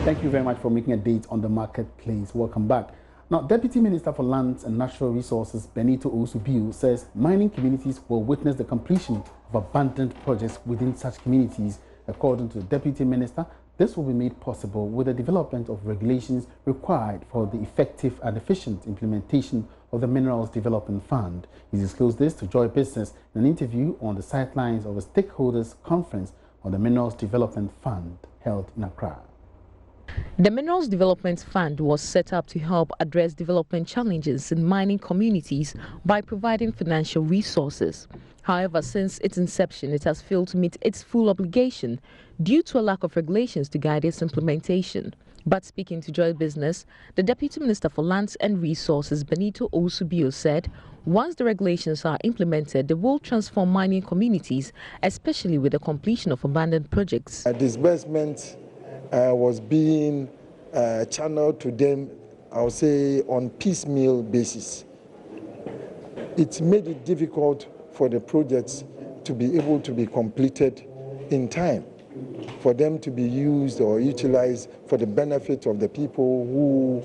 Thank you very much for making a date on the marketplace. Welcome back. Now, Deputy Minister for Lands and Natural Resources Benito Owusu-Biu says mining communities will witness the completion of abandoned projects within such communities. According to the Deputy Minister, this will be made possible with the development of regulations required for the effective and efficient implementation of the Minerals Development Fund. He disclosed this to Joy Business in an interview on the sidelines of a stakeholders conference on the Minerals Development Fund held in Accra. The Minerals Development Fund was set up to help address development challenges in mining communities by providing financial resources. However, since its inception, it has failed to meet its full obligation due to a lack of regulations to guide its implementation. But speaking to Joy Business, the Deputy Minister for Lands and Resources, Benito Owusu-Biu, said once the regulations are implemented, they will transform mining communities, especially with the completion of abandoned projects. Disbursement was being channeled to them, I would say, on piecemeal basis. It made it difficult for the projects to be able to be completed in time, for them to be used or utilized for the benefit of the people who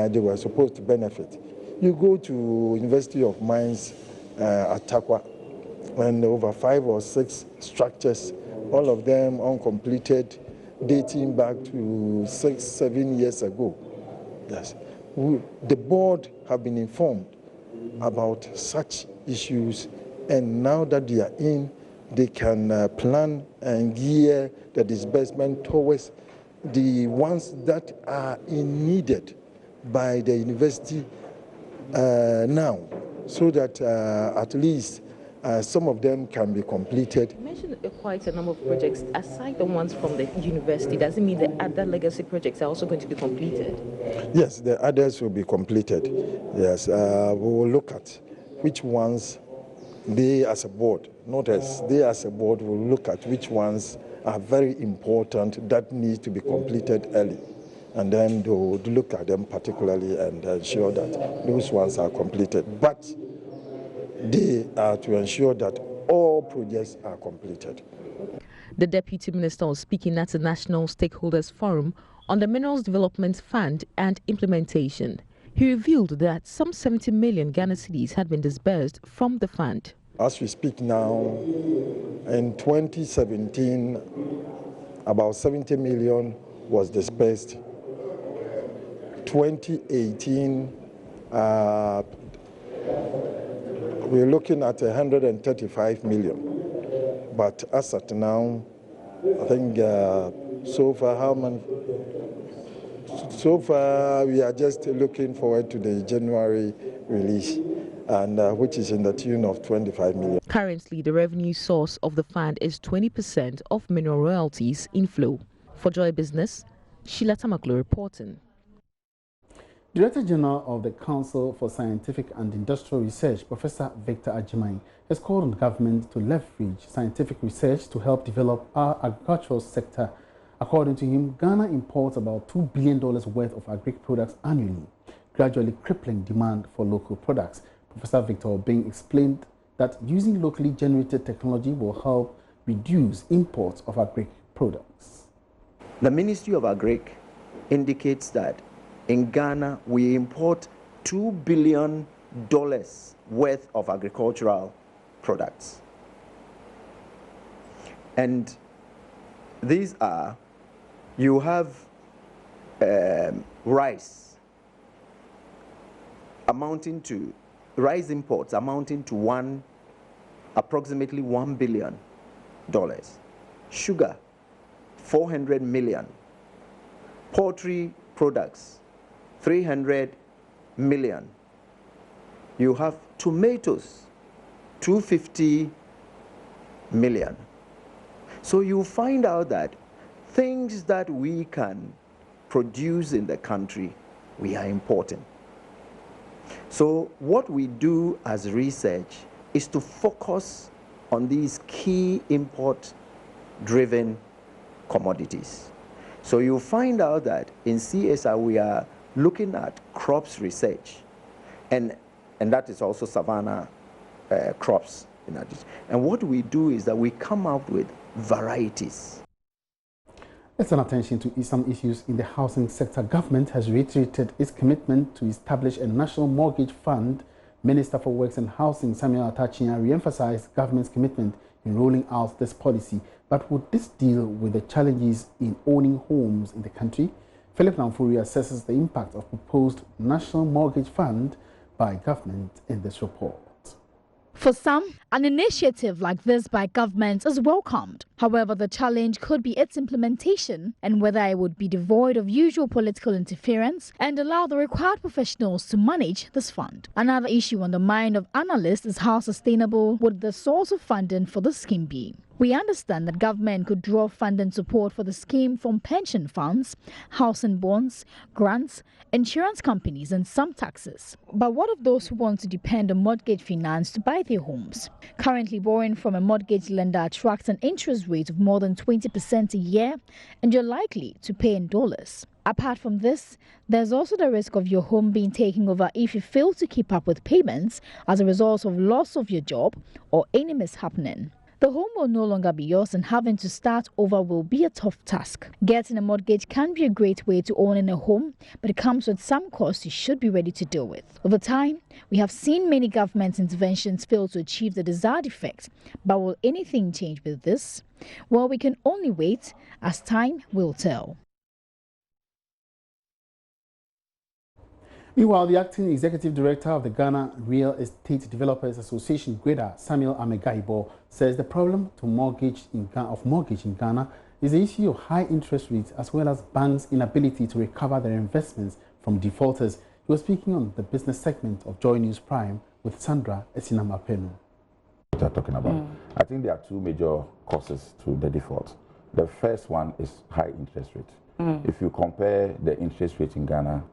they were supposed to benefit. You go to University of Mines at Takwa, and over 5 or 6 structures, all of them uncompleted, dating back to 6-7 years ago. Yes, the board have been informed about such issues, and now that they are in, they can plan and gear the disbursement towards the ones that are needed by the university now, so that at least some of them can be completed. You mentioned quite a number of projects. Aside the ones from the university, does it mean that other legacy projects are also going to be completed? Yes, the others will be completed. Yes, we will look at which ones they as a board, not as they as a board, will look at which ones are very important that need to be completed early. And then they will look at them particularly and ensure that those ones are completed. But they are to ensure that all projects are completed. The Deputy Minister was speaking at the National Stakeholders Forum on the Minerals Development Fund and implementation. He revealed that some 70 million Ghana cedis had been disbursed from the fund. As we speak now, in 2017, about 70 million was disbursed. 2018, we're looking at 135 million. But as at now, I think so far we are just looking forward to the January release, and which is in the tune of 25 million. Currently, the revenue source of the fund is 20% of mineral royalties inflow. For Joy Business, Sheila Tamaklo reporting. Director General of the Council for Scientific and Industrial Research, Professor Victor Ajimai, has called on government to leverage scientific research to help develop our agricultural sector. According to him, Ghana imports about $2 billion worth of agric products annually, gradually crippling demand for local products. Professor Victor Obeng explained that using locally generated technology will help reduce imports of agric products. The Ministry of Agric indicates that in Ghana, we import $2 billion worth of agricultural products. And these are, you have rice imports amounting to approximately $1 billion. Sugar, 400 million. Poultry products, 300 million. You have tomatoes, 250 million. So you find out that things that we can produce in the country, we are importing. So what we do as research is to focus on these key import-driven commodities. So you find out that in CSR we are looking at crops research, and that is also savanna crops in addition. And what we do is that we come out with varieties. Let's turn attention to some issues in the housing sector. Government has reiterated its commitment to establish a national mortgage fund. Minister for Works and Housing, Samuel Atachian, re-emphasized government's commitment in rolling out this policy. But would this deal with the challenges in owning homes in the country? Philip Namfuri assesses the impact of proposed national mortgage fund by government in this report. For some, an initiative like this by government is welcomed. However, the challenge could be its implementation and whether it would be devoid of usual political interference and allow the required professionals to manage this fund. Another issue on the mind of analysts is how sustainable would the source of funding for the scheme be. We understand that government could draw funding support for the scheme from pension funds, housing bonds, grants, insurance companies and some taxes. But what of those who want to depend on mortgage finance to buy their homes? Currently, borrowing from a mortgage lender attracts an interest rate of more than 20% a year, and you're likely to pay in dollars. Apart from this, there's also the risk of your home being taken over if you fail to keep up with payments as a result of loss of your job or any mishappening. The home will no longer be yours and having to start over will be a tough task. Getting a mortgage can be a great way to owning a home, but it comes with some costs you should be ready to deal with. Over time, we have seen many government interventions fail to achieve the desired effect. But will anything change with this? Well, we can only wait, as time will tell. Meanwhile, the acting executive director of the Ghana Real Estate Developers Association, Greda, Samuel Amegaibo, says the problem of mortgage in Ghana is the issue of high interest rates as well as banks' inability to recover their investments from defaulters. He was speaking on the business segment of JoyNews Prime with Sandra Esinamapenu. What you're talking about. I think there are two major causes to the default. The first one is high interest rate. If you compare the interest rate in Ghana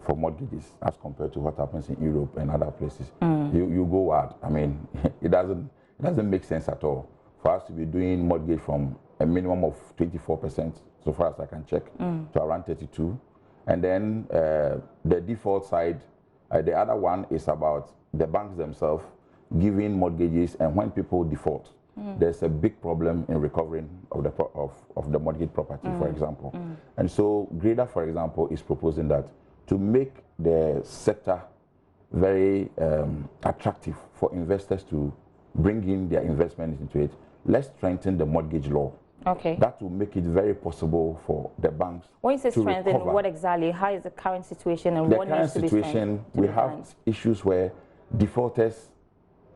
for mortgages as compared to what happens in Europe and other places, you go wild. I mean, it doesn't make sense at all for us to be doing mortgage from a minimum of 24%, so far as I can check, to around 32%. And then the default side, the other one is about the banks themselves giving mortgages, and when people default, there's a big problem in recovering of the mortgage property, for example. And so Greda, for example, is proposing that to make the sector very attractive for investors to bring in their investments into it, let's strengthen the mortgage law. Okay. That will make it very possible for the banks. When you say to strengthen, recover. what exactly? How is the current situation and The what current needs to be situation, we have issues where defaulters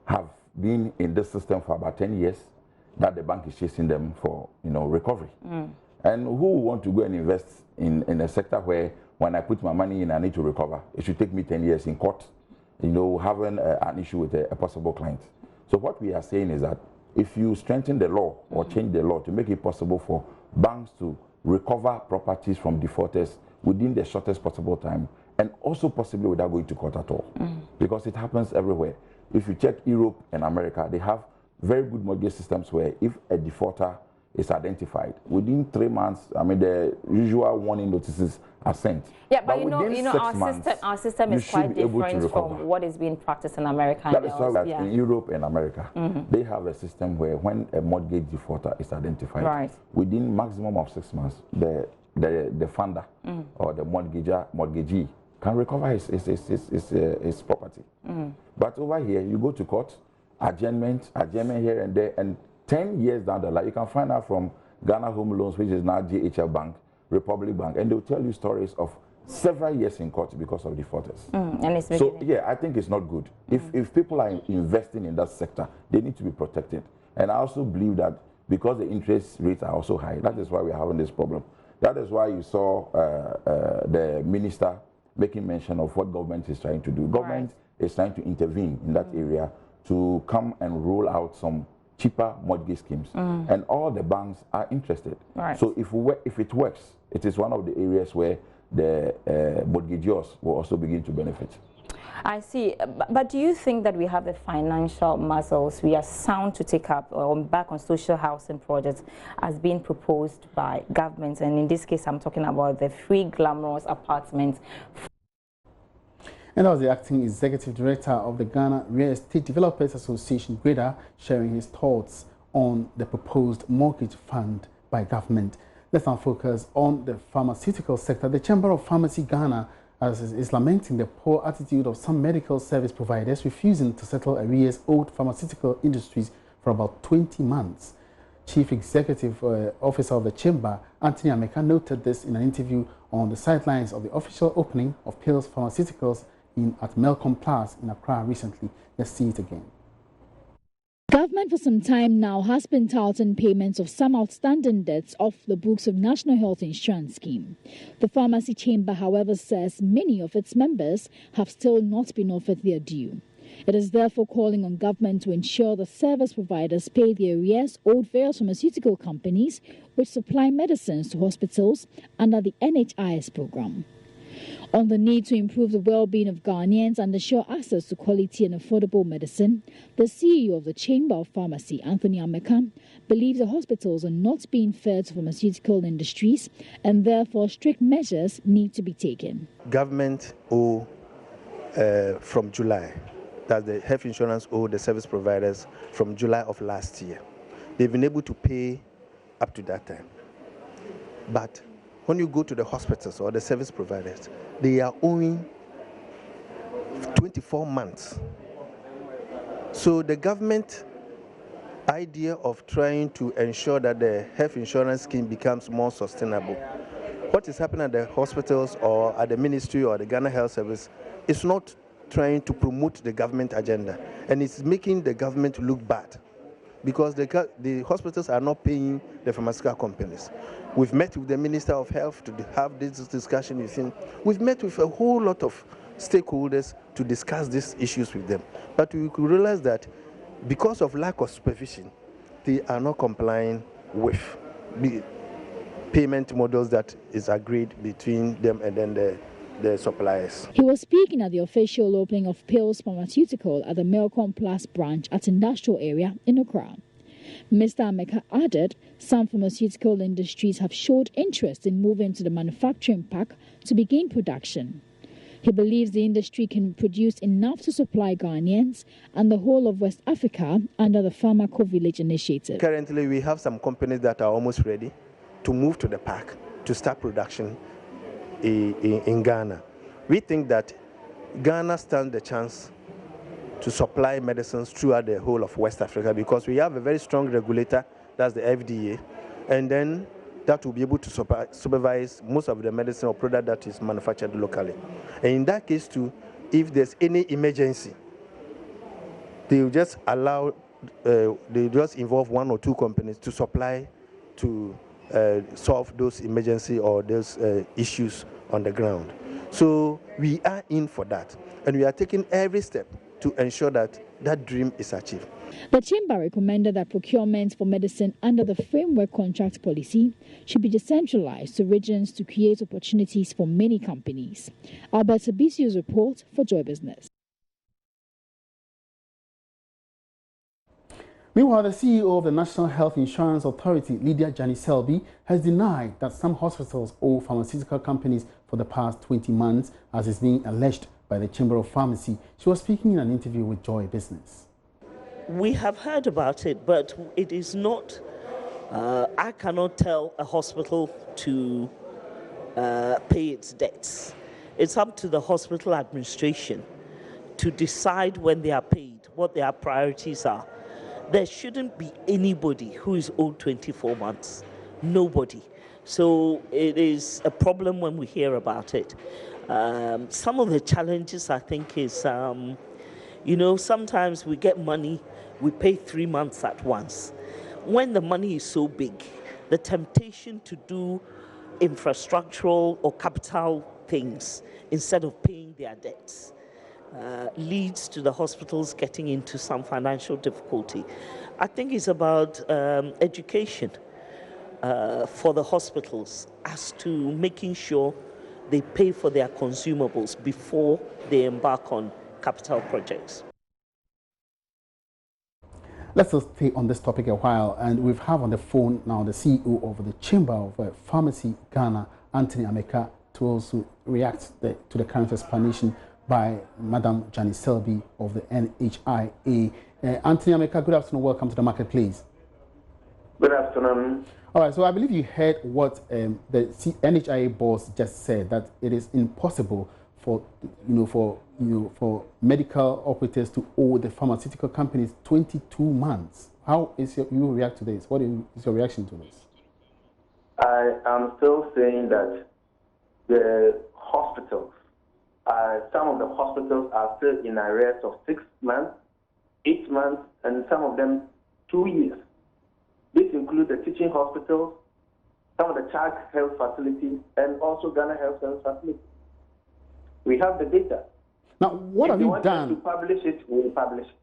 have been in this system for about 10 years, that the bank is chasing them for recovery. And who want to go and invest in a sector where when I put my money in, I need to recover? It should take me 10 years in court, having an issue with a possible client. So what we are saying is that if you strengthen the law or change the law to make it possible for banks to recover properties from defaulters within the shortest possible time, and also possibly without going to court at all, because it happens everywhere. If you check Europe and America, they have very good mortgage systems where if a defaulter is identified within 3 months, I mean, the usual warning notices are sent. Yeah, but our system is quite different from what is being practiced in America. That is why in Europe and America, they have a system where when a mortgage defaulter is identified, within maximum of 6 months, the funder or the mortgagee can recover his property. But over here, you go to court, adjournment here and there, and 10 years down the line, you can find out from Ghana Home Loans, which is now GHL Bank, Republic Bank, and they'll tell you stories of several years in court because of defaulters. And it's so, yeah, I think it's not good. If people are investing in that sector, they need to be protected. And I also believe that because the interest rates are also high, that is why we're having this problem. That is why you saw the minister making mention of what government is trying to do. Government is trying to intervene in that area to come and roll out some cheaper mortgage schemes, and all the banks are interested. So if it works, it is one of the areas where the mortgagors will also begin to benefit. I see, but do you think that we have the financial muscles, we are sound to take up or back on social housing projects as being proposed by governments? And in this case, I'm talking about the free glamorous apartments. And that was the acting executive director of the Ghana Real Estate Developers Association, Greda, sharing his thoughts on the proposed mortgage fund by government. Let's now focus on the pharmaceutical sector. The Chamber of Pharmacy Ghana is lamenting the poor attitude of some medical service providers refusing to settle arrears owed pharmaceutical industries for about 20 months. Chief Executive Officer of the Chamber, Anthony Ameka, noted this in an interview on the sidelines of the official opening of Pills Pharmaceuticals at Melcom Place in Accra recently. Let's see it again. Government for some time now has been touting payments of some outstanding debts off the books of National Health Insurance Scheme. The Pharmacy Chamber, however, says many of its members have still not been offered their due. It is therefore calling on government to ensure the service providers pay the arrears owed various pharmaceutical companies which supply medicines to hospitals under the NHIS program. On the need to improve the well-being of Ghanaians and ensure access to quality and affordable medicine, the CEO of the Chamber of Pharmacy, Anthony Ameka, believes the hospitals are not being fair to pharmaceutical industries and therefore strict measures need to be taken. Government owe from July, that the health insurance owe the service providers from July of last year. They've been able to pay up to that time. But when you go to the hospitals or the service providers, they are owing 24 months. So the government idea of trying to ensure that the health insurance scheme becomes more sustainable, what is happening at the hospitals or at the ministry or the Ghana Health Service is not trying to promote the government agenda, and it's making the government look bad because the hospitals are not paying the pharmaceutical companies. We've met with the Minister of Health to have this discussion with him. We've met with a whole lot of stakeholders to discuss these issues with them. But we could realize that because of lack of supervision, they are not complying with the payment models that is agreed between them and then the suppliers. He was speaking at the official opening of Pills Pharmaceutical at the Melcom Place branch at Industrial Area in Accra. Mr. Ameka added some pharmaceutical industries have showed interest in moving to the manufacturing park to begin production. He believes the industry can produce enough to supply Ghanaians and the whole of West Africa under the Pharmaco Village initiative. Currently, we have some companies that are almost ready to move to the park to start production in Ghana. We think that Ghana stands the chance to supply medicines throughout the whole of West Africa because we have a very strong regulator, that's the FDA, and then that will be able to supervise most of the medicine or product that is manufactured locally. And in that case too, if there's any emergency, they will just allow, they just involve one or two companies to supply to solve those emergency or those issues on the ground. So we are in for that, and we are taking every step to ensure that that dream is achieved. The Chamber recommended that procurement for medicine under the framework contract policy should be decentralized to regions to create opportunities for many companies. Albert Abisio's report for Joy Business. Meanwhile, the CEO of the National Health Insurance Authority, Lydia Jani-Selby, has denied that some hospitals owe pharmaceutical companies for the past 20 months, as is being alleged by the Chamber of Pharmacy. She was speaking in an interview with Joy Business. We have heard about it, but it is not, I cannot tell a hospital to pay its debts. It's up to the hospital administration to decide when they are paid, what their priorities are. There shouldn't be anybody who is owed 24 months. Nobody. So it is a problem when we hear about it. Some of the challenges, I think, is, sometimes we get money, we pay 3 months at once. When the money is so big, the temptation to do infrastructural or capital things instead of paying their debts leads to the hospitals getting into some financial difficulty. I think it's about education for the hospitals as to making sure they pay for their consumables before they embark on capital projects. Let's just stay on this topic a while, and we have on the phone now the CEO of the Chamber of Pharmacy Ghana, Anthony Ameka, to also react to the current explanation by Madam Jani-Selby of the NHIA. Anthony Ameka, good afternoon. Welcome to the marketplace. Good afternoon. All right, so I believe you heard what the NHIA boss just said, that it is impossible for for medical operators to owe the pharmaceutical companies 22 months. How is you react to this? What is your reaction to this? I am still saying that the hospitals, some of the hospitals are still in arrears of 6 months, 8 months, and some of them 2 years. This includes the teaching hospitals, some of the child health facilities, and also Ghana Health Service facilities. We have the data. Now, what have you done? To publish it, we'll publish it.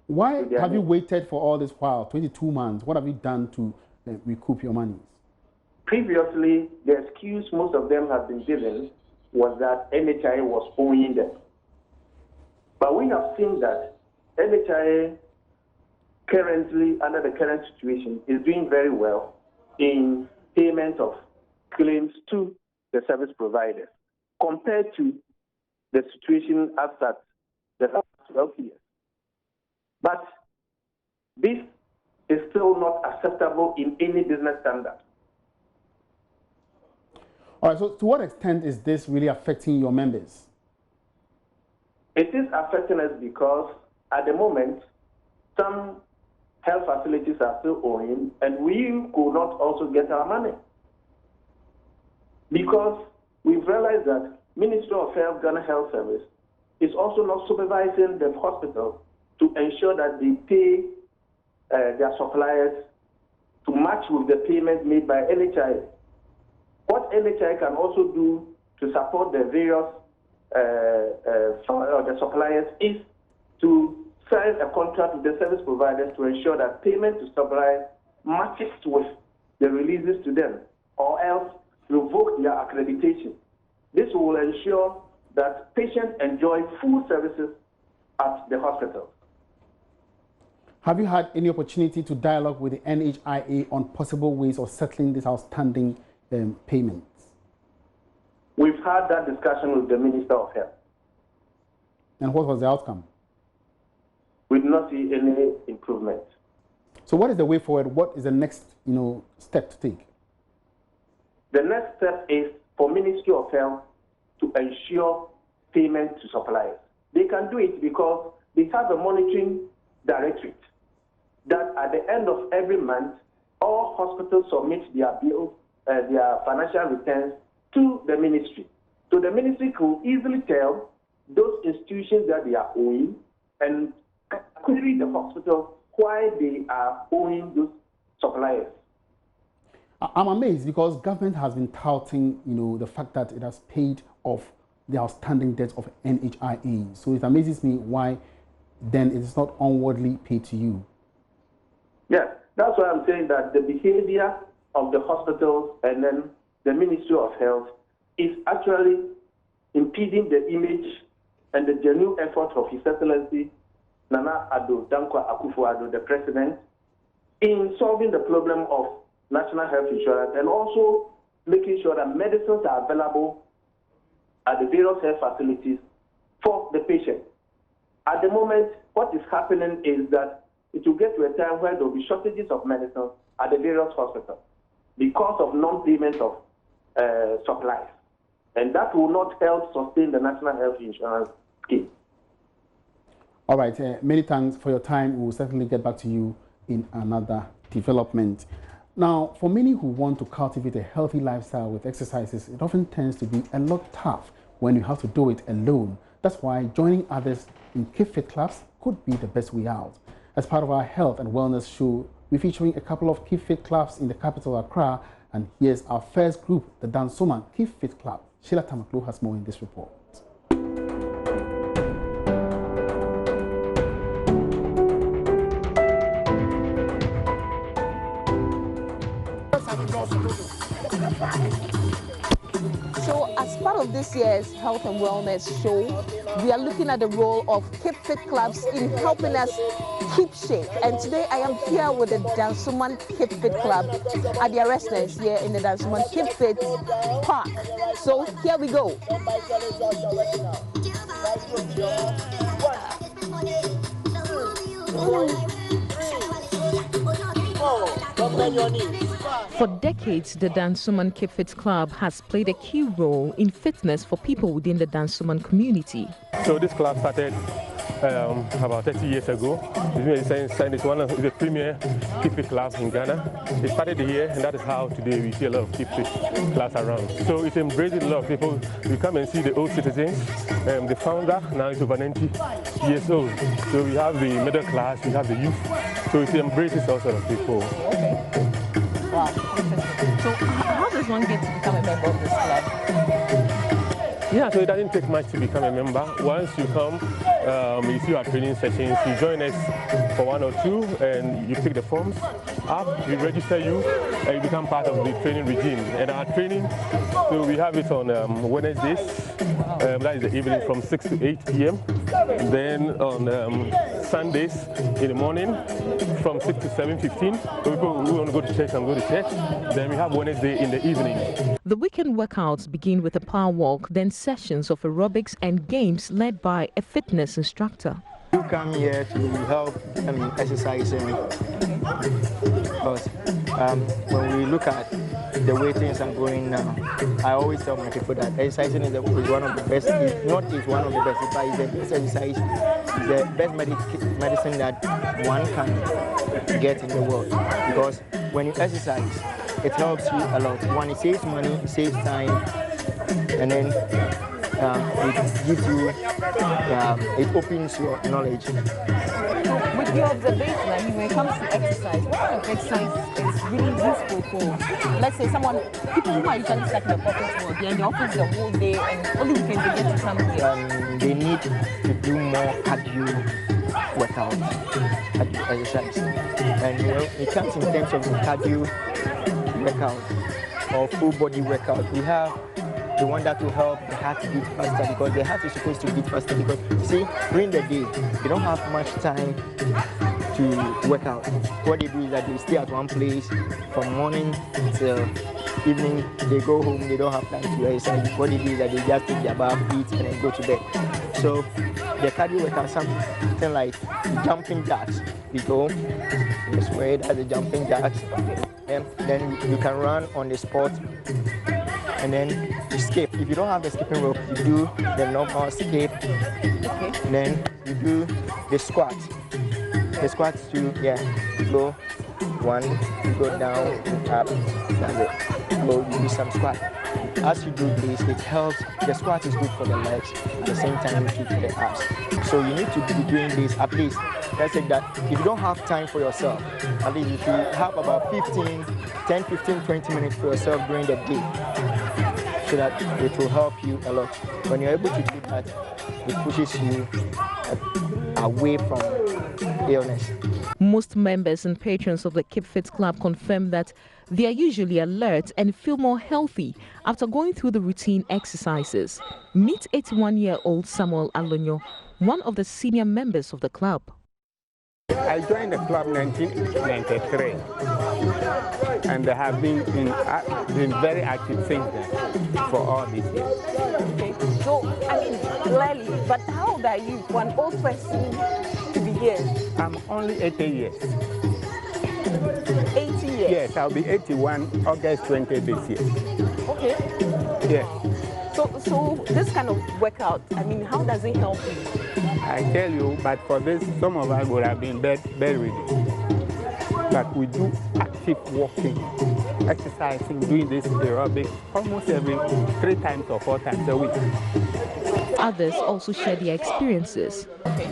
Why have you waited for all this while, 22 months? What have you done to recoup your monies? Previously, the excuse most of them have been given was that NHIA was owing them. But we have seen that NHIA currently, under the current situation, is doing very well in payment of claims to the service providers compared to the situation as at the last 12 years. But this is still not acceptable in any business standard. All right, so to what extent is this really affecting your members? It is affecting us because at the moment, some health facilities are still owing, and we could not also get our money. Because we've realized that Ministry of Health, Ghana Health Service, is also not supervising the hospital to ensure that they pay their suppliers to match with the payment made by NHIA. What NHIA can also do to support the various the suppliers is to sign a contract with the service providers to ensure that payment to suppliers matches with the releases to them, or else revoke their accreditation. This will ensure that patients enjoy full services at the hospital. Have you had any opportunity to dialogue with the NHIA on possible ways of settling these outstanding payments? We've had that discussion with the Minister of Health. And what was the outcome? We did not see any improvement. So what is the way forward? What is the next step to take? The next step is for Ministry of Health to ensure payment to suppliers. They can do it because they have a monitoring directorate that at the end of every month, all hospitals submit their bills, their financial returns to the ministry. So the ministry could easily tell those institutions that they are owing and query the hospital why they are owing those suppliers. I'm amazed because government has been touting, the fact that it has paid off the outstanding debts of NHIA. So it amazes me why then it is not onwardly paid to you. Yes, that's why I'm saying that the behavior of the hospitals and then the Ministry of Health is actually impeding the image and the genuine effort of His Excellency Nana Addo Dankwa Akufo-Addo, the President, in solving the problem of national health insurance and also making sure that medicines are available at the various health facilities for the patient. At the moment, what is happening is that it will get to a time where there will be shortages of medicines at the various hospitals because of non-payment of supplies. And that will not help sustain the national health insurance scheme. All right, many thanks for your time. We will certainly get back to you in another development. Now, for many who want to cultivate a healthy lifestyle with exercises, it often tends to be a lot tough when you have to do it alone. That's why joining others in Keep Fit clubs could be the best way out. As part of our health and wellness show, we're featuring a couple of Keep Fit clubs in the capital, Accra, and here's our first group, the Dansoma Keep Fit Club. Sheila Tamaklo has more in this report. So as part of this year's health and wellness show, we are looking at the role of Keep Fit clubs in helping us keep shape. And today I am here with the Dansuman Keep Fit Club at their residence here in the Dansuman Keep Fit Park. So here we go. For decades, the Dansuman Keep Fit Club has played a key role in fitness for people within the Dansuman community. So this club started about 30 years ago. It's one of the premier Keep Fit clubs in Ghana. It started here, and that is how today we see a lot of Keep Fit clubs around. So it's embracing a lot of people. You come and see the old citizens. The founder now is over 90 years old. So we have the middle class, we have the youth. So it embraces all sorts of people. Okay. Wow. So how does one get to become a member of this club? Yeah, so it doesn't take much to become a member. Once you come, you see our training sessions, you join us for 1 or 2, and you pick the forms up, we register you, and you become part of the training regime. And our training, so we have it on Wednesdays, that is the evening from 6 to 8 p.m. Then on Sundays in the morning from 6 to 7:15. So people who want to go to church can go to church. Then we have Wednesday in the evening. The weekend workouts begin with a power walk, then sessions of aerobics and games led by a fitness instructor. You come here to help exercising because when we look at the way things are going now, I always tell my people that exercising is one of the best, if not is one of the best, but it's the best exercise, it's the best medicine that one can get in the world. Because when you exercise, it helps you a lot. One, it saves money, it saves time, and then it gives you, it opens your knowledge. So with your observation, I mean, when it comes to exercise, what kind of exercise is really useful for, let's say, people who are usually stuck in the corporate world, they're in the office the whole day and only weekends they get to come here? They need to do more cardio workout, cardio exercise. And you know, it comes in terms of the cardio workout or full body workout. We have the one that will help the heart beat faster, because the heart is supposed to beat faster, because see, during the day they don't have much time to work out. What they do is that they stay at one place from morning till evening. They go home, they don't have time to exercise. What they do is that they just take their bath, eat, and then go to bed. So the cardio workout, something like jumping jacks. We go this way, that's the jumping jacks, and then you can run on the spot. And then you skip. If you don't have the skipping rope, you do the normal skip. Okay. And then you do the squat. The squats too, yeah. Go 1, you go down, up, that's it. Go, you do some squat. As you do this, it helps. The squat is good for the legs. At the same time, it's good for the abs. So you need to be doing this at least. Let's say that if you don't have time for yourself, at least you should have about 10, 15, 20 minutes for yourself during the day, so that it will help you a lot. When you're able to do that, it pushes you away from illness. Most members and patrons of the Keep Fit Club confirm that they are usually alert and feel more healthy after going through the routine exercises. Meet 81-year-old Samuel Alonyo, one of the senior members of the club. I joined the club in 1993, and I have been very active since then for all these years. Okay, so I mean, clearly, but how old are you for an old person to be here? I'm only 80 years. 80 years? Yes, I'll be 81 August 20 this year. Okay. Yes. So this kind of workout, I mean, how does it help you? I tell you, but for this, some of us would have been bedridden. But we do active walking, exercising, doing this aerobics almost 3 times or 4 times a week. Others also share their experiences. Okay.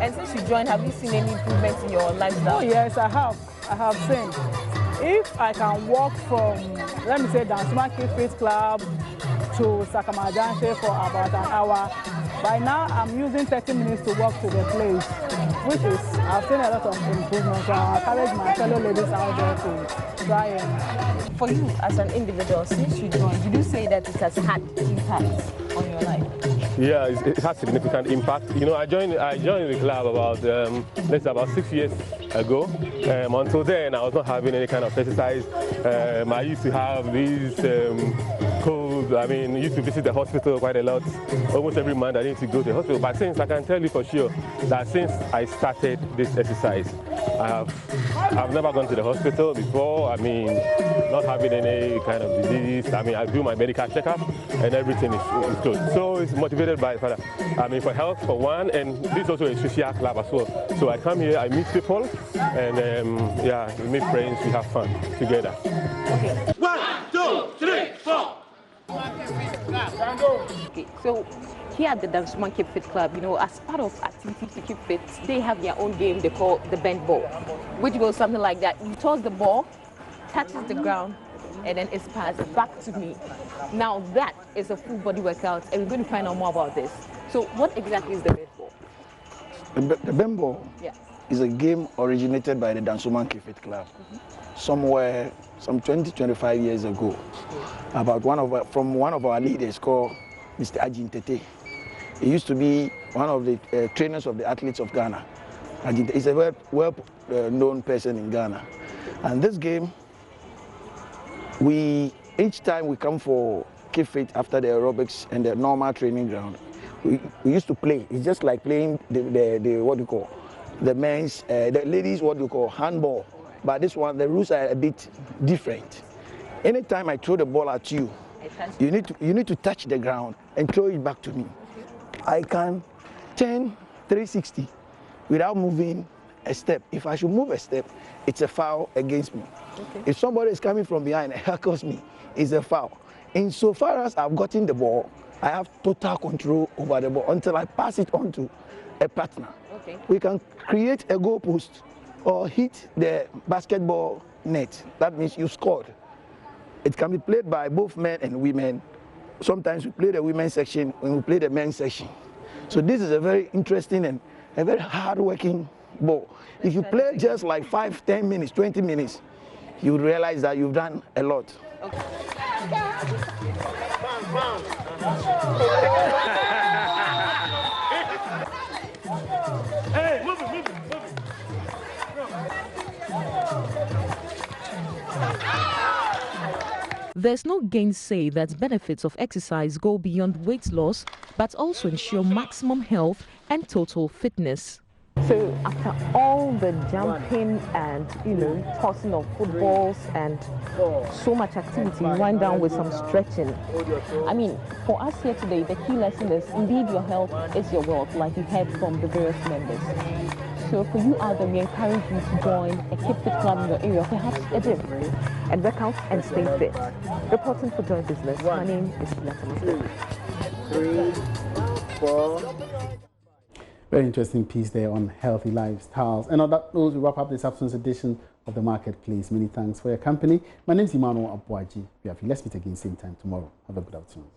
And since you joined, have you seen any improvements in your lifestyle? Oh yes, I have. I have seen. If I can walk from, let me say, Dansuman Keep Fit Club to Sakamajanche for about an hour, by now I'm using 30 minutes to walk to the place, which is, I've seen a lot of improvements. So I encourage my fellow ladies out there to try and... For you as an individual, since you joined, did you say that it has had impact on your life? Yeah, it has significant impact. You know, I joined the club about 6 years ago. Until then, I was not having any kind of exercise. I used to have these colds. I mean, I used to visit the hospital quite a lot. Almost every month I need to go to the hospital. But since I can tell you for sure that since I started this exercise, I have I've never gone to the hospital before. I mean, not having any kind of disease. I mean, I do my medical checkup and everything is good. So it's motivated by, I mean, for health for one, and this is also a social club as well. So I come here, I meet people, and yeah, we meet friends, we have fun together. Okay. 1, 2, 3, 4. Okay, so here at the Dansuman Keep Fit Club, you know, as part of activities to keep fit, they have their own game they call the bent ball, which goes something like that. You toss the ball, touches the ground, and then it's passed back to me. Now that is a full body workout, and we're going to find out more about this. So what exactly is the bent ball? The bent ball is a game originated by the Dansuman Keep Fit Club somewhere, some 20-25 years ago, about from one of our leaders called Mr. Ajin Tete. He used to be one of the trainers of the athletes of Ghana. He's a well-known person in Ghana. And this game, each time we come for Keep Fit after the aerobics and the normal training ground, we used to play. It's just like playing the what you call, the men's, the ladies, what you call handball. But this one, the rules are a bit different. Anytime I throw the ball at you, you need to touch the ground and throw it back to me. I can turn 360 without moving a step. If I should move a step, it's a foul against me. Okay. If somebody is coming from behind and heckles me, it's a foul. Insofar as I've gotten the ball, I have total control over the ball until I pass it on to a partner. Okay. We can create a goal post or hit the basketball net. That means you scored. It can be played by both men and women. Sometimes we play the women's section when we play the men's section. So this is a very interesting and a very hard-working ball. If you play just like 5, 10 minutes, 20 minutes, you realize that you've done a lot. Okay. Hey, move it. There's no gainsay that benefits of exercise go beyond weight loss, but also ensure maximum health and total fitness. So after all the jumping and, you know, tossing of footballs and so much activity, you wind down with some stretching. I mean, for us here today, the key lesson is indeed your health is your wealth, like you heard from the various members. So for you out there, we encourage you to join a Keep Fit club in your area, perhaps a gym, and work out and stay fit. Reporting for Joy Business, my name is Latoya. 3, 4. Very interesting piece there on healthy lifestyles. And on that note, we wrap up this afternoon's edition of the Marketplace. Many thanks for your company. My name is Emmanuel Abuaji. Let's meet again same time tomorrow. Have a good afternoon.